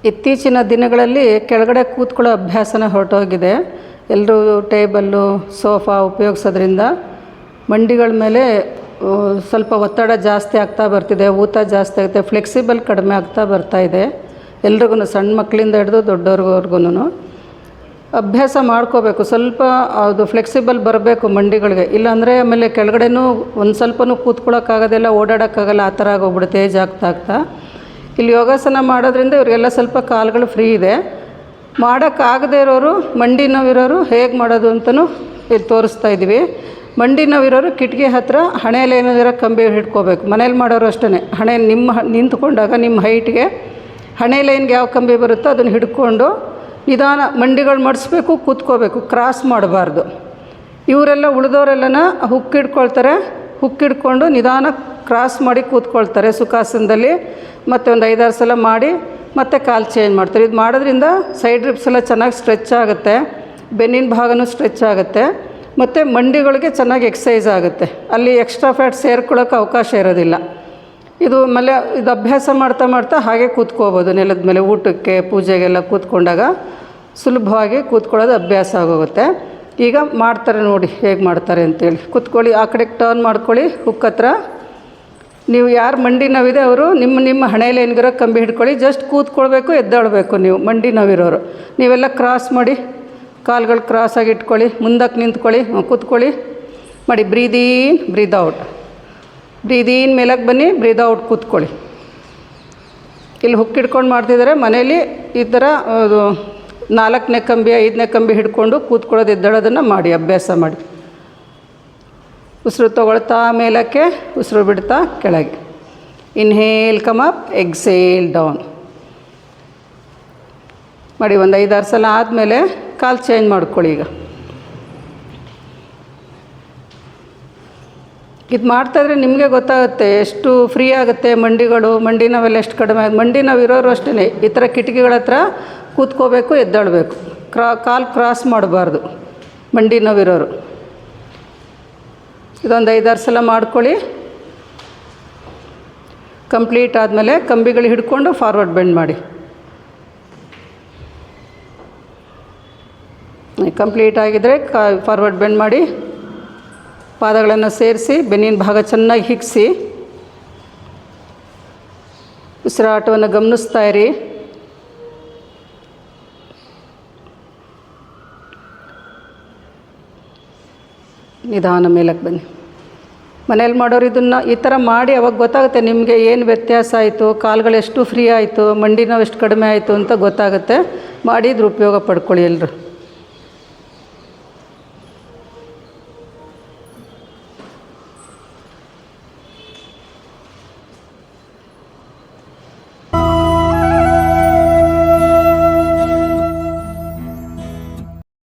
ಇತ್ತೀಚಿನ ದಿನಗಳಲ್ಲಿ ಕೆಳಗಡೆ ಕೂತ್ಕೊಳ್ಳೋ ಅಭ್ಯಾಸನ ಹೊರಟೋಗಿದೆ. ಎಲ್ಲರೂ ಟೇಬಲ್ಲು ಸೋಫಾ ಉಪಯೋಗಿಸೋದ್ರಿಂದ ಮಂಡಿಗಳ ಮೇಲೆ ಸ್ವಲ್ಪ ಒತ್ತಡ ಜಾಸ್ತಿ ಆಗ್ತಾ ಬರ್ತಿದೆ, ಊತ ಜಾಸ್ತಿ ಆಗುತ್ತೆ, ಫ್ಲೆಕ್ಸಿಬಲ್ ಕಡಿಮೆ ಆಗ್ತಾ ಬರ್ತಾಯಿದೆ. ಎಲ್ರಿಗೂ ಸಣ್ಣ ಮಕ್ಕಳಿಂದ ಹಿಡಿದು ದೊಡ್ಡವ್ರಿಗೂ ಅಭ್ಯಾಸ ಮಾಡ್ಕೋಬೇಕು. ಸ್ವಲ್ಪ ಅದು ಫ್ಲೆಕ್ಸಿಬಲ್ ಬರಬೇಕು ಮಂಡಿಗಳಿಗೆ. ಇಲ್ಲಾಂದರೆ ಆಮೇಲೆ ಕೆಳಗಡೆನೂ ಒಂದು ಸ್ವಲ್ಪನೂ ಕೂತ್ಕೊಳ್ಳೋಕ್ಕಾಗೋದಿಲ್ಲ, ಓಡಾಡೋಕ್ಕಾಗಲ್ಲ, ಆ ಥರ ಆಗೋಗ್ಬಿಡುತ್ತೆ ಏಜ್ ಆಗ್ತಾ. ಇಲ್ಲಿ ಯೋಗಾಸನ ಮಾಡೋದ್ರಿಂದ ಇವರಿಗೆಲ್ಲ ಸ್ವಲ್ಪ ಕಾಲುಗಳು ಫ್ರೀ ಇದೆ. ಮಾಡೋಕ್ಕಾಗದೇ ಇರೋರು, ಮಂಡಿ ನೋವಿರೋರು ಹೇಗೆ ಮಾಡೋದು ಅಂತಲೂ ಇಲ್ಲಿ ತೋರಿಸ್ತಾ ಇದ್ದೀವಿ. ಮಂಡಿ ನೋವಿರೋರು ಕಿಟಕಿ ಹತ್ತಿರ ಹಣೆಯಲ್ಲಿ ಏನಾದರೂ ಕಂಬಿ ಹಿಡ್ಕೋಬೇಕು. ಮನೇಲಿ ಮಾಡೋರು ಅಷ್ಟೇ, ಹಣೆ ನಿಂತ್ಕೊಂಡಾಗ ನಿಮ್ಮ ಹೈಟ್ಗೆ ಹಣೆ ಲೈನ್ಗೆ ಯಾವ ಕಂಬಿ ಬರುತ್ತೋ ಅದನ್ನು ಹಿಡ್ಕೊಂಡು ನಿಧಾನ ಮಂಡಿಗಳು ಮಡಿಸ್ಬೇಕು, ಕೂತ್ಕೋಬೇಕು, ಕ್ರಾಸ್ ಮಾಡಬಾರ್ದು. ಇವರೆಲ್ಲ ಉಳಿದವರೆಲ್ಲನ ಹುಕ್ಕಿಡ್ಕೊಳ್ತಾರೆ, ಹುಕ್ಕಿಡ್ಕೊಂಡು ನಿಧಾನ ಕ್ರಾಸ್ ಮಾಡಿ ಕೂತ್ಕೊಳ್ತಾರೆ ಸುಖಾಸನದಲ್ಲಿ. ಮತ್ತು ಒಂದು 5-6 ಸಲ ಮಾಡಿ ಮತ್ತೆ ಕಾಲು ಚೇಂಜ್ ಮಾಡ್ತಾರೆ. ಇದು ಮಾಡೋದ್ರಿಂದ ಸೈಡ್ ರಿಪ್ಸ್ ಎಲ್ಲ ಚೆನ್ನಾಗಿ ಸ್ಟ್ರೆಚ್ ಆಗುತ್ತೆ, ಬೆನ್ನಿನ ಭಾಗನೂ ಸ್ಟ್ರೆಚ್ ಆಗುತ್ತೆ, ಮತ್ತು ಮಂಡಿಗಳಿಗೆ ಚೆನ್ನಾಗಿ ಎಕ್ಸಸೈಸ್ ಆಗುತ್ತೆ. ಅಲ್ಲಿ ಎಕ್ಸ್ಟ್ರಾ ಫ್ಯಾಟ್ ಸೇರ್ಕೊಳ್ಳೋಕೆ ಅವಕಾಶ ಇರೋದಿಲ್ಲ. ಇದು ಆಮೇಲೆ ಇದು ಅಭ್ಯಾಸ ಮಾಡ್ತಾ ಮಾಡ್ತಾ ಹಾಗೆ ಕೂತ್ಕೋಬೋದು. ನೆಲದ ಮೇಲೆ ಊಟಕ್ಕೆ ಪೂಜೆಗೆಲ್ಲ ಕೂತ್ಕೊಂಡಾಗ ಸುಲಭವಾಗಿ ಕೂತ್ಕೊಳ್ಳೋದು ಅಭ್ಯಾಸ ಆಗೋಗುತ್ತೆ. ಈಗ ಮಾಡ್ತಾರೆ ನೋಡಿ ಹೇಗೆ ಮಾಡ್ತಾರೆ ಅಂತೇಳಿ. ಕೂತ್ಕೊಳ್ಳಿ, ಆ ಕಡೆಗೆ ಟರ್ನ್ ಮಾಡ್ಕೊಳ್ಳಿ ಹುಕ್ ಹತ್ರ. ನೀವು ಯಾರು ಮಂಡಿ ನೋವಿದೆ ಅವರು ನಿಮ್ಮ ಹಣೆಯಲ್ಲಿ ಏನಿರೋ ಕಂಬಿ ಹಿಡ್ಕೊಳ್ಳಿ. ಜಸ್ಟ್ ಕೂತ್ಕೊಳ್ಬೇಕು, ಎದ್ದೇಳಬೇಕು. ನೀವು ಮಂಡಿ ನೋವಿರೋರು ನೀವೆಲ್ಲ ಕ್ರಾಸ್ ಮಾಡಿ, ಕಾಲುಗಳು ಕ್ರಾಸಾಗಿ ಇಟ್ಕೊಳ್ಳಿ, ಮುಂದಕ್ಕೆ ನಿಂತ್ಕೊಳ್ಳಿ, ಕೂತ್ಕೊಳ್ಳಿ ಮಾಡಿ. ಬ್ರೀದ್ ಇನ್, ಬ್ರೀದ್ ಔಟ್, ಬ್ರೀದ್ ಇನ್ ಮೇಲಕ್ಕೆ ಬನ್ನಿ, ಬ್ರೀದ್ ಔಟ್ ಕೂತ್ಕೊಳ್ಳಿ. ಇಲ್ಲಿ ಹುಕ್ಕಿಡ್ಕೊಂಡು ಮಾಡ್ತಿದ್ದಾರೆ. ಮನೇಲಿ ಈ ಥರ 4ನೇ ಕಂಬಿ 5ನೇ ಕಂಬಿ ಹಿಡ್ಕೊಂಡು ಕೂತ್ಕೊಳ್ಳೋದು, ಎದ್ದೇಳೋದನ್ನು ಮಾಡಿ, ಅಭ್ಯಾಸ ಮಾಡಿ. ಉಸಿರು ತೊಗೊಳ್ತಾ ಮೇಲಕ್ಕೆ, ಉಸಿರು ಬಿಡ್ತಾ ಕೆಳಗೆ. Inhale come up, exhale down ಮಾಡಿ. ಒಂದು 5-6 ಸಲ ಆದಮೇಲೆ ಕಾಲು ಚೇಂಜ್ ಮಾಡ್ಕೊಳ್ಳಿ. ಈಗ ಇದು ಮಾಡ್ತಾಯಿದ್ರೆ ನಿಮಗೆ ಗೊತ್ತಾಗುತ್ತೆ ಎಷ್ಟು ಫ್ರೀ ಆಗುತ್ತೆ ಮಂಡಿಗಳು. ಮಂಡಿ ನೋವೆಲ್ಲ ಎಷ್ಟು ಕಡಿಮೆ ಆಗುತ್ತೆ. ಮಂಡಿ ನೋವು ಇರೋರು ಅಷ್ಟೇ ಈ ಥರ ಕಿಟಕಿಗಳ ಹತ್ರ ಕೂತ್ಕೋಬೇಕು, ಎದ್ದೇಳಬೇಕು, ಕಾಲು ಕ್ರಾಸ್ ಮಾಡಬಾರ್ದು ಮಂಡಿ ನೋವಿರೋರು. ಇದೊಂದು 5-6 ಸಲ ಮಾಡ್ಕೊಳ್ಳಿ. ಕಂಪ್ಲೀಟ್ ಆದಮೇಲೆ ಕಂಬಿಗಳು ಹಿಡ್ಕೊಂಡು ಫಾರ್ವರ್ಡ್ ಬೆಂಡ್ ಮಾಡಿ. ಕಂಪ್ಲೀಟ್ ಆಗಿದ್ದರೆ ಫಾರ್ವರ್ಡ್ ಬೆಂಡ್ ಮಾಡಿ. ಪಾದಗಳನ್ನು ಸೇರಿಸಿ ಬೆನ್ನಿನ ಭಾಗ ಚೆನ್ನಾಗಿ ಹಿಗ್ಸಿ ಉಸಿರಾಟವನ್ನು ಗಮನಿಸ್ತಾ ಇರಿ. ನಿಧಾನ ಮೇಲಕ್ಕೆ ಬನ್ನಿ. ಮನೇಲಿ ಮಾಡೋರು ಇದನ್ನು ಈ ಥರ ಮಾಡಿ, ಅವಾಗ ಗೊತ್ತಾಗುತ್ತೆ ನಿಮಗೆ ಏನು ವ್ಯತ್ಯಾಸ ಆಯಿತು, ಕಾಲುಗಳು ಎಷ್ಟು ಫ್ರೀ ಆಯಿತು, ಮಂಡಿ ನೋವು ಎಷ್ಟು ಕಡಿಮೆ ಆಯಿತು ಅಂತ ಗೊತ್ತಾಗುತ್ತೆ. ಮಾಡಿ ಇದ್ರ ಉಪಯೋಗ ಪಡ್ಕೊಳ್ಳಿ ಎಲ್ಲರೂ.